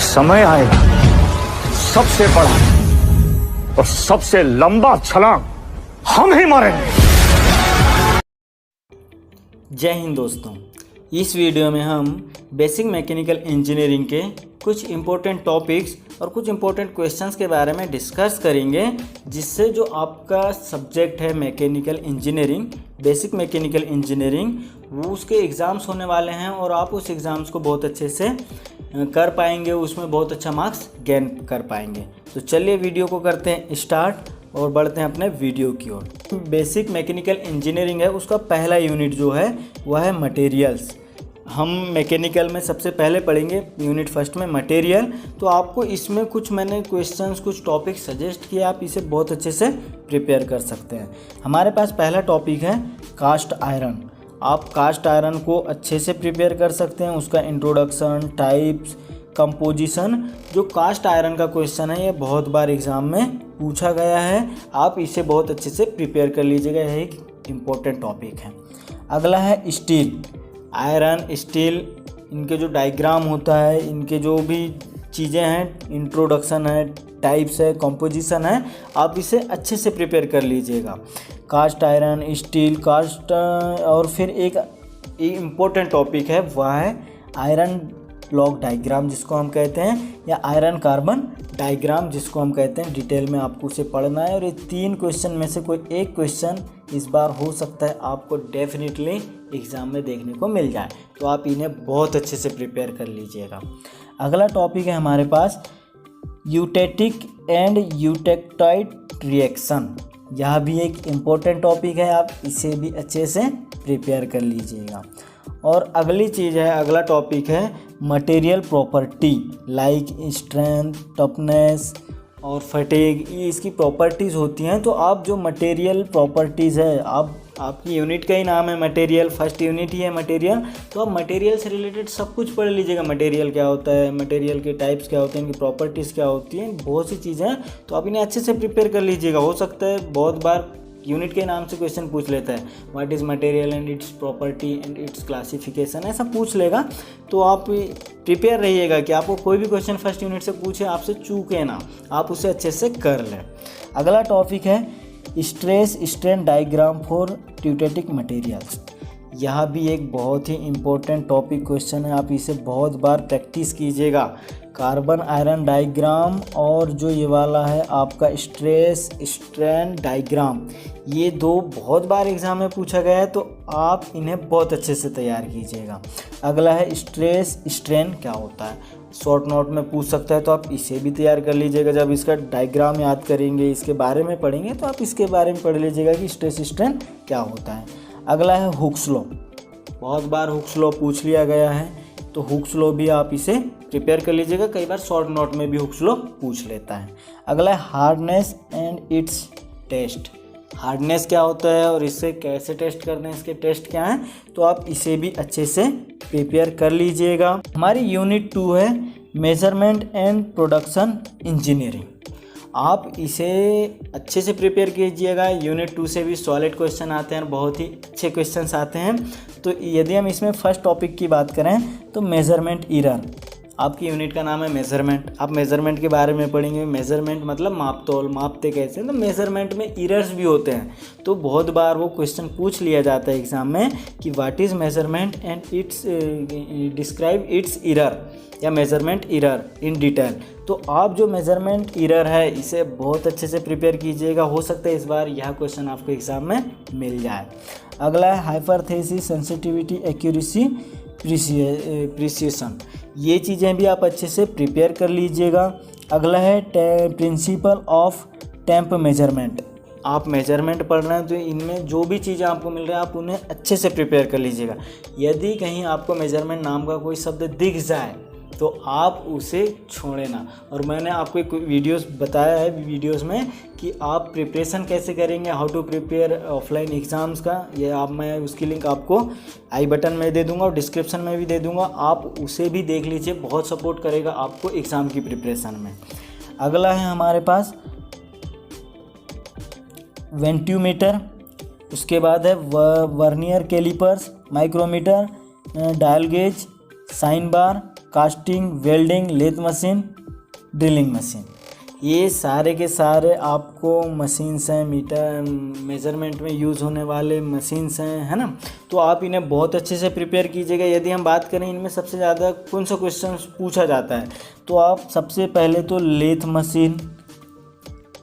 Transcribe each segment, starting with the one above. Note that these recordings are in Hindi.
समय आएगा, सबसे बड़ा और सबसे लंबा छलांग हम ही मारेंगे। जय हिंद दोस्तों, इस वीडियो में हम बेसिक मैकेनिकल इंजीनियरिंग के कुछ इम्पोर्टेंट टॉपिक्स और कुछ इम्पोर्टेंट क्वेश्चंस के बारे में डिस्कस करेंगे, जिससे जो आपका सब्जेक्ट है mechanical engineering, basic mechanical engineering, वो उसके एग्ज़ाम्स होने वाले हैं और आप उस एग्ज़ाम्स को बहुत अच्छे से कर पाएंगे, उसमें बहुत अच्छा मार्क्स गेन कर पाएंगे। तो चलिए वीडियो को करते हैं स्टार्ट और बढ़ते हैं अपने वीडियो की ओर। बेसिक मैकेनिकल इंजीनियरिंग है, उसका पहला यूनिट जो है वह है मटेरियल्स। हम मैकेनिकल में सबसे पहले पढ़ेंगे यूनिट फर्स्ट में मटेरियल। तो आपको इसमें कुछ मैंने क्वेश्चंस, कुछ टॉपिक सजेस्ट किए, आप इसे बहुत अच्छे से प्रिपेयर कर सकते हैं। हमारे पास पहला टॉपिक है कास्ट आयरन। आप कास्ट आयरन को अच्छे से प्रिपेयर कर सकते हैं, उसका इंट्रोडक्शन, टाइप्स, कंपोजिशन। जो कास्ट आयरन का क्वेश्चन है ये बहुत बार एग्ज़ाम में पूछा गया है, आप इसे बहुत अच्छे से प्रिपेयर कर लीजिएगा, यह एक इम्पोर्टेंट टॉपिक है। अगला है स्टील। आयरन, स्टील, इनके जो डायग्राम होता है, इनके जो भी चीज़ें हैं, इंट्रोडक्शन है, टाइप्स है, कंपोजिशन है, आप इसे अच्छे से प्रिपेयर कर लीजिएगा। कास्ट आयरन, स्टील, कास्ट, और फिर एक इम्पोर्टेंट टॉपिक है वह है आयरन ब्लॉक डायग्राम जिसको हम कहते हैं, या आयरन कार्बन डायग्राम जिसको हम कहते हैं। डिटेल में आपको उसे पढ़ना है और ये 3 क्वेश्चन में से कोई एक क्वेश्चन इस बार हो सकता है आपको डेफिनेटली एग्ज़ाम में देखने को मिल जाए, तो आप इन्हें बहुत अच्छे से प्रिपेयर कर लीजिएगा। अगला टॉपिक है हमारे पास यूटेटिक एंड यूटेक्टाइड रिएक्शन। यह भी एक इम्पोर्टेंट टॉपिक है, आप इसे भी अच्छे से प्रिपेयर कर लीजिएगा। और अगली चीज़ है, अगला टॉपिक है material property, like strength, toughness और फटीग, ये इसकी प्रॉपर्टीज़ होती हैं। तो आप जो मटेरियल प्रॉपर्टीज़ है, आपकी यूनिट का ही नाम है मटेरियल, फर्स्ट यूनिट ही है मटेरियल, तो आप मटेरियल से रिलेटेड सब कुछ पढ़ लीजिएगा। मटेरियल क्या होता है, मटेरियल के टाइप्स क्या होते हैं, इनकी प्रॉपर्टीज़ क्या होती हैं, बहुत सी चीज़ें हैं, तो आप इन्हें अच्छे से प्रिपेयर कर लीजिएगा। हो सकता है बहुत बार यूनिट के नाम से क्वेश्चन पूछ लेता है, what is material and it's property and it's classification, ऐसा पूछ लेगा। तो आप प्रिपेयर रहिएगा कि आपको कोई भी क्वेश्चन फर्स्ट यूनिट से पूछे, आपसे चूके ना, आप उसे अच्छे से कर लें। अगला टॉपिक है stress strain diagram for ductile materials. यह भी एक बहुत ही इम्पोर्टेंट टॉपिक क्वेश्चन है, आप इसे बहुत बार प्रैक्टिस कीजिएगा। कार्बन आयरन डायग्राम और जो ये वाला है आपका स्ट्रेस स्ट्रेन डायग्राम, ये 2 बहुत बार एग्ज़ाम में पूछा गया है, तो आप इन्हें बहुत अच्छे से तैयार कीजिएगा। अगला है स्ट्रेस स्ट्रेन क्या होता है, शॉर्ट नोट में पूछ सकता है, तो आप इसे भी तैयार कर लीजिएगा। जब इसका डायग्राम याद करेंगे, इसके बारे में पढ़ेंगे, तो आप इसके बारे में पढ़ लीजिएगा कि स्ट्रेस स्ट्रेन क्या होता है। अगला है हुक्स लॉ, बहुत बार हुक्स लॉ पूछ लिया गया है, तो हुक्स लॉ भी आप इसे प्रिपेयर कर लीजिएगा, कई बार शॉर्ट नोट में भी हुक्स लॉ पूछ लेता है। अगला है hardness and its test. Hardness क्या होता है और इसे कैसे टेस्ट करते हैं, इसके टेस्ट क्या हैं, तो आप इसे भी अच्छे से प्रिपेयर कर लीजिएगा। हमारी यूनिट 2 है मेजरमेंट एंड प्रोडक्शन इंजीनियरिंग। आप इसे अच्छे से प्रिपेयर कीजिएगा। यूनिट 2 से भी सॉलिड क्वेश्चन आते हैं, बहुत ही अच्छे क्वेश्चंस आते हैं। तो यदि हम इसमें फर्स्ट टॉपिक की बात करें तो मेजरमेंट एरर, आपकी यूनिट का नाम है मेजरमेंट, आप मेजरमेंट के बारे में पढ़ेंगे। मेजरमेंट मतलब मापतोल, मापते कैसे हैं, तो मेजरमेंट में एरर्स भी होते हैं। तो बहुत बार वो क्वेश्चन पूछ लिया जाता है एग्ज़ाम में कि what is measurement and it's describe it's error, या मेजरमेंट एरर इन डिटेल। तो आप जो मेजरमेंट एरर है इसे बहुत अच्छे से प्रिपेयर कीजिएगा, हो सकता है इस बार यह क्वेश्चन आपको एग्ज़ाम में मिल जाए। अगला है हाइपरथेसिस, सेंसिटिविटी, एक्यूरेसी, प्रिसिशन, ये चीज़ें भी आप अच्छे से प्रिपेयर कर लीजिएगा। अगला है प्रिंसिपल ऑफ टेम्प मेजरमेंट। आप मेजरमेंट पढ़ रहे हैं तो इनमें जो भी चीज़ें आपको मिल रही है आप उन्हें अच्छे से प्रिपेयर कर लीजिएगा। यदि कहीं आपको मेजरमेंट नाम का कोई शब्द दिख जाए तो आप उसे छोड़े ना। और मैंने आपको एक वीडियोस बताया है वीडियोस में कि आप प्रिपरेशन कैसे करेंगे, how to prepare offline exams का, ये मैं उसकी लिंक आपको आई बटन में दे दूंगा और डिस्क्रिप्शन में भी दे दूंगा, आप उसे भी देख लीजिए, बहुत सपोर्ट करेगा आपको एग्ज़ाम की प्रिपरेशन में। अगला है हमारे पास वेंट्यूमीटर, उसके बाद है vernier callipers, micrometer, dial gauge, sine bar, casting, welding, lathe machine, drilling machine. ये सारे के सारे आपको मशीन्स हैं, मीटर मेजरमेंट में यूज़ होने वाले मशीन्स हैं, है ना। तो आप इन्हें बहुत अच्छे से प्रिपेयर कीजिएगा। यदि हम बात करें इनमें सबसे ज़्यादा कौन सा क्वेश्चन पूछा जाता है, तो आप सबसे पहले तो लेथ मशीन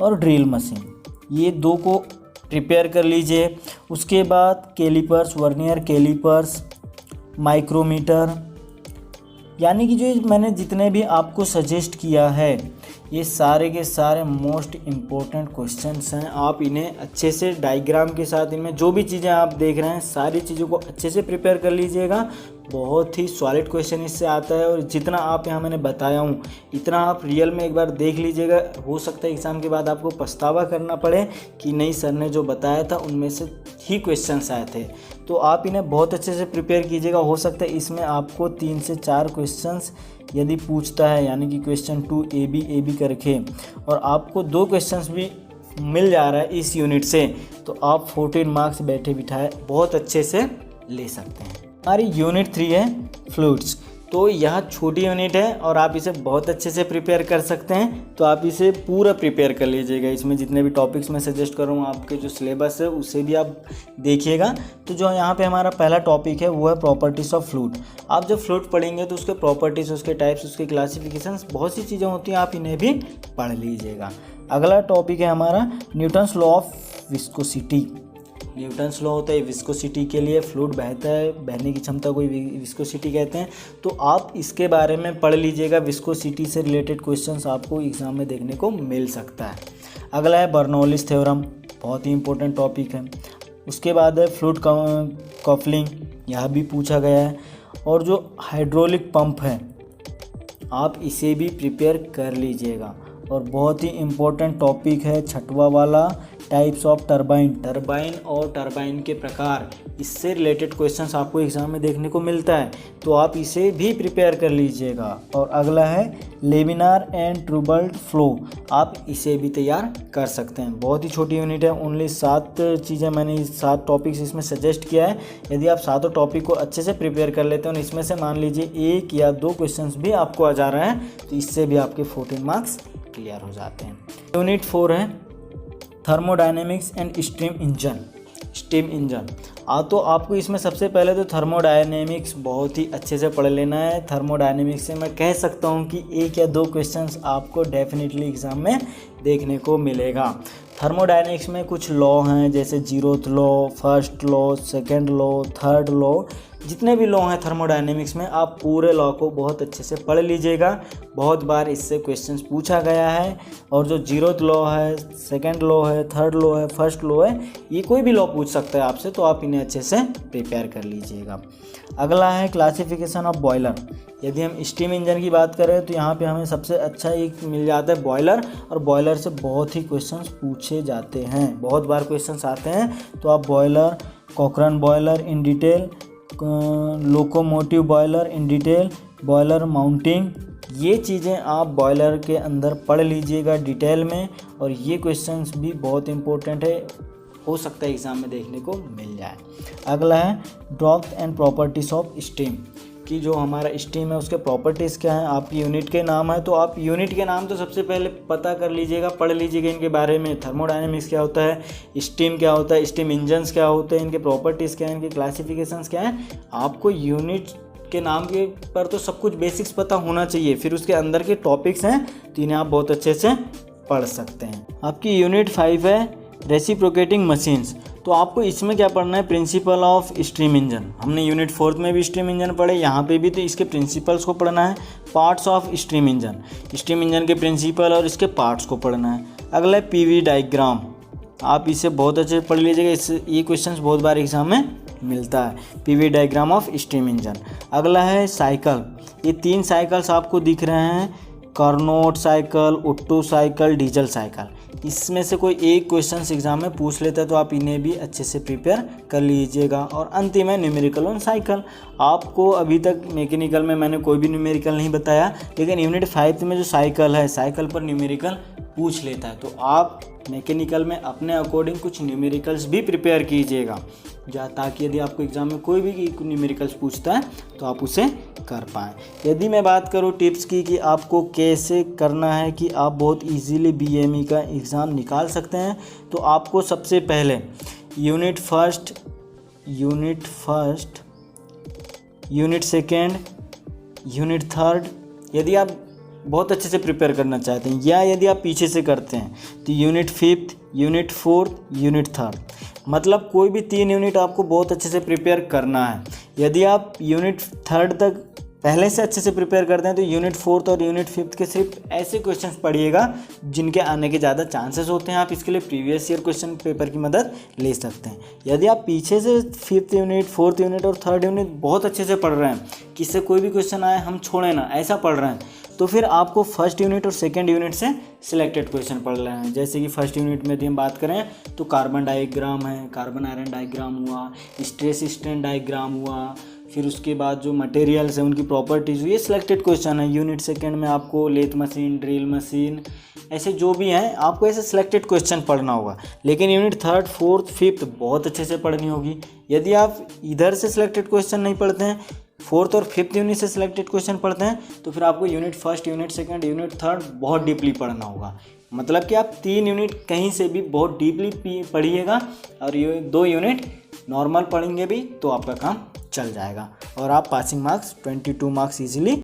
और ड्रिल मशीन, ये दो को प्रिपेयर कर लीजिए। उसके बाद कैलिपर्स, वर्नियर कैलिपर्स, माइक्रोमीटर, यानी कि जो मैंने जितने भी आपको सजेस्ट किया है ये सारे के सारे मोस्ट इम्पोर्टेंट क्वेश्चंस हैं। आप इन्हें अच्छे से डायग्राम के साथ, इनमें जो भी चीज़ें आप देख रहे हैं सारी चीज़ों को अच्छे से प्रिपेयर कर लीजिएगा। बहुत ही सॉलिड क्वेश्चन इससे आता है, और जितना आप यहाँ मैंने बताया हूँ इतना आप रियल में एक बार देख लीजिएगा। हो सकता है एग्ज़ाम के बाद आपको पछतावा करना पड़े कि नहीं, सर ने जो बताया था उनमें से ही क्वेश्चंस आए थे। तो आप इन्हें बहुत अच्छे से प्रिपेयर कीजिएगा। हो सकता है इसमें आपको 3 से 4 क्वेश्चंस यदि पूछता है, यानी कि क्वेश्चन 2 ए बी करके, और आपको 2 क्वेश्चंस भी मिल जा रहा है इस यूनिट से, तो आप 14 मार्क्स बैठे बिठाए बहुत अच्छे से ले सकते हैं। हमारी यूनिट 3 है फ्लूइड्स। तो यह छोटी यूनिट है और आप इसे बहुत अच्छे से प्रिपेयर कर सकते हैं। तो आप इसे पूरा प्रिपेयर कर लीजिएगा। इसमें जितने भी टॉपिक्स मैं सजेस्ट करूँ, आपके जो सिलेबस है उसे भी आप देखिएगा। तो जो यहाँ पे हमारा पहला टॉपिक है वो है प्रॉपर्टीज़ ऑफ फ्लूइड। आप जब फ्लूइड पढ़ेंगे तो उसके प्रॉपर्टीज़, उसके टाइप्स, उसके क्लासिफिकेशंस, बहुत सी चीज़ें होती हैं, आप इन्हें भी पढ़ लीजिएगा। अगला टॉपिक है हमारा Newton's law of viscosity. Newton's law होता है विस्कोसिटी के लिए, फ्लूइड बहता है, बहने की क्षमता को विस्कोसिटी कहते हैं। तो आप इसके बारे में पढ़ लीजिएगा। विस्कोसिटी से रिलेटेड क्वेश्चंस आपको एग्जाम में देखने को मिल सकता है। अगला है बर्नौलीज थ्योरम, बहुत ही इंपॉर्टेंट टॉपिक है। उसके बाद है फ्लूइड कफलिंग, यह भी पूछा गया है। और जो हाइड्रोलिक पंप है आप इसे भी प्रिपेयर कर लीजिएगा। और बहुत ही इम्पोर्टेंट टॉपिक है छठवा वाला, टाइप्स ऑफ टरबाइन। टरबाइन और टरबाइन के प्रकार, इससे रिलेटेड क्वेश्चंस आपको एग्जाम में देखने को मिलता है, तो आप इसे भी प्रिपेयर कर लीजिएगा। और अगला है लेमिनार एंड ट्यूबल्ड फ्लो, आप इसे भी तैयार कर सकते हैं। बहुत ही छोटी यूनिट है, ओनली 7 चीज़ें मैंने 7 टॉपिक्स इसमें सजेस्ट किया है। यदि आप 7 टॉपिक को अच्छे से प्रिपेयर कर लेते हैं और इसमें से मान लीजिए 1 या 2 क्वेश्चंस भी आपको आ जा रहा है, तो इससे भी आपके 14 मार्क्स क्लियर हो जाते हैं। यूनिट 4 है thermodynamics and steam engine. Steam engine तो आपको इसमें सबसे पहले तो थर्मोडायनेमिक्स बहुत ही अच्छे से पढ़ लेना है। थर्मोडायनेमिक्स से मैं कह सकता हूँ कि 1 या 2 क्वेश्चंस आपको डेफिनेटली एग्ज़ाम में देखने को मिलेगा। थर्मोडायनेमिक्स में कुछ लॉ हैं, जैसे 0th law, first law, second law, third law, जितने भी लॉ हैं थर्मोडायनेमिक्स में, आप पूरे लॉ को बहुत अच्छे से पढ़ लीजिएगा। बहुत बार इससे क्वेश्चंस पूछा गया है। और जो 0th लॉ है, सेकेंड लॉ है, थर्ड लॉ है, फर्स्ट लॉ है, ये कोई भी लॉ पूछ सकता है आपसे, तो आप इन्हें अच्छे से प्रिपेयर कर लीजिएगा। अगला है क्लासिफिकेशन ऑफ बॉयलर। यदि हम स्टीम इंजन की बात करें तो यहाँ पे हमें सबसे अच्छा एक मिल जाता है बॉयलर, और बॉयलर से बहुत ही क्वेश्चंस पूछे जाते हैं, बहुत बार क्वेश्चंस आते हैं। तो आप boiler, Cochran boiler in detail, locomotive boiler in detail, boiler mounting, ये चीज़ें आप बॉयलर के अंदर पढ़ लीजिएगा डिटेल में। और ये क्वेश्चंस भी बहुत इंपॉर्टेंट है, हो सकता है एग्ज़ाम में देखने को मिल जाए। अगला है drops and properties of steam, कि जो हमारा स्टीम है उसके प्रॉपर्टीज़ क्या हैं। आपकी यूनिट के नाम है, तो आप यूनिट के नाम तो सबसे पहले पता कर लीजिएगा, पढ़ लीजिएगा इनके बारे में। थर्मोडायनेमिक्स क्या होता है, स्टीम क्या होता है, स्टीम इंजन्स क्या होते हैं, इनके प्रॉपर्टीज़ क्या हैं, इनके क्लासिफिकेशंस क्या हैं। आपको यूनिट के नाम के पर तो सब कुछ बेसिक्स पता होना चाहिए। फिर उसके अंदर के टॉपिक्स हैं तो इन्हें आप बहुत अच्छे से पढ़ सकते हैं। आपकी यूनिट 5 है रेसिप्रोकेटिंग मशीन्स। तो आपको इसमें क्या पढ़ना है, प्रिंसिपल ऑफ स्टीम इंजन। हमने यूनिट 4 में भी स्टीम इंजन पढ़े, यहाँ पे भी तो इसके प्रिंसिपल्स को पढ़ना है। Parts of steam engine, steam engine के प्रिंसिपल और इसके पार्ट्स को पढ़ना है। अगला है पीवी डायग्राम, आप इसे बहुत अच्छे से पढ़ लीजिएगा, इससे ये क्वेश्चन बहुत बार एग्जाम में मिलता है, PV diagram of steam engine. अगला है साइकिल, ये 3 साइकिल्स आपको दिख रहे हैं, Carnot cycle, Otto cycle, diesel cycle. इसमें से कोई एक क्वेश्चन एग्जाम में पूछ लेता है, तो आप इन्हें भी अच्छे से प्रिपेयर कर लीजिएगा। और अंतिम है न्यूमेरिकल ऑन साइकिल। आपको अभी तक मैकेनिकल में मैंने कोई भी न्यूमेरिकल नहीं बताया, लेकिन यूनिट 5 में जो साइकिल है, साइकिल पर न्यूमेरिकल पूछ लेता है, तो आप मैकेनिकल में अपने अकॉर्डिंग कुछ न्यूमेरिकल्स भी प्रिपेयर कीजिएगा, ताकि यदि आपको एग्ज़ाम में कोई भी न्यूमेरिकल्स पूछता है तो आप उसे कर पाएँ। यदि मैं बात करूँ टिप्स की कि आपको कैसे करना है कि आप बहुत इजीली बीएमई का एग्ज़ाम निकाल सकते हैं, तो आपको सबसे पहले unit first, unit second, unit third, यदि आप बहुत अच्छे से प्रिपेयर करना चाहते हैं, या यदि आप पीछे से करते हैं तो unit fifth, unit fourth, unit third, मतलब कोई भी 3 यूनिट आपको बहुत अच्छे से प्रिपेयर करना है। यदि आप यूनिट थर्ड तक पहले से अच्छे से प्रिपेयर करते हैं तो यूनिट फोर्थ और यूनिट फिफ्थ के सिर्फ ऐसे क्वेश्चंस पढ़िएगा जिनके आने के ज़्यादा चांसेस होते हैं। आप इसके लिए प्रीवियस ईयर क्वेश्चन पेपर की मदद ले सकते हैं। यदि आप पीछे से फिफ्थ यूनिट, फोर्थ यूनिट और थर्ड यूनिट बहुत अच्छे से पढ़ रहे हैं, किससे कोई भी क्वेश्चन आए हम छोड़ें ना, ऐसा पढ़ रहे हैं, तो फिर आपको फर्स्ट यूनिट और सेकेंड यूनिट से सिलेक्टेड क्वेश्चन पढ़ रहे हैं। जैसे कि फर्स्ट यूनिट में यदि हम बात करें तो कार्बन डायग्राम है, कार्बन आयरन डायग्राम हुआ, स्ट्रेस स्ट्रेन डायग्राम हुआ, फिर उसके बाद जो मटेरियल्स हैं उनकी प्रॉपर्टीज़, ये सिलेक्टेड क्वेश्चन है। यूनिट सेकेंड में आपको लेथ मशीन, ड्रिल मशीन, ऐसे जो भी हैं आपको ऐसे सिलेक्टेड क्वेश्चन पढ़ना होगा। लेकिन यूनिट थर्ड, फोर्थ, फिफ्थ बहुत अच्छे से पढ़नी होगी। यदि आप इधर से सिलेक्टेड क्वेश्चन नहीं पढ़ते हैं, फोर्थ और फिफ्थ यूनिट से सिलेक्टेड क्वेश्चन पढ़ते हैं, तो फिर आपको unit first, unit second, unit third बहुत डीपली पढ़ना होगा। मतलब कि आप 3 यूनिट कहीं से भी बहुत डीपली पढ़िएगा और ये 2 यूनिट नॉर्मल पढ़ेंगे भी तो आपका काम चल जाएगा और आप पासिंग मार्क्स 22 मार्क्स ईजिली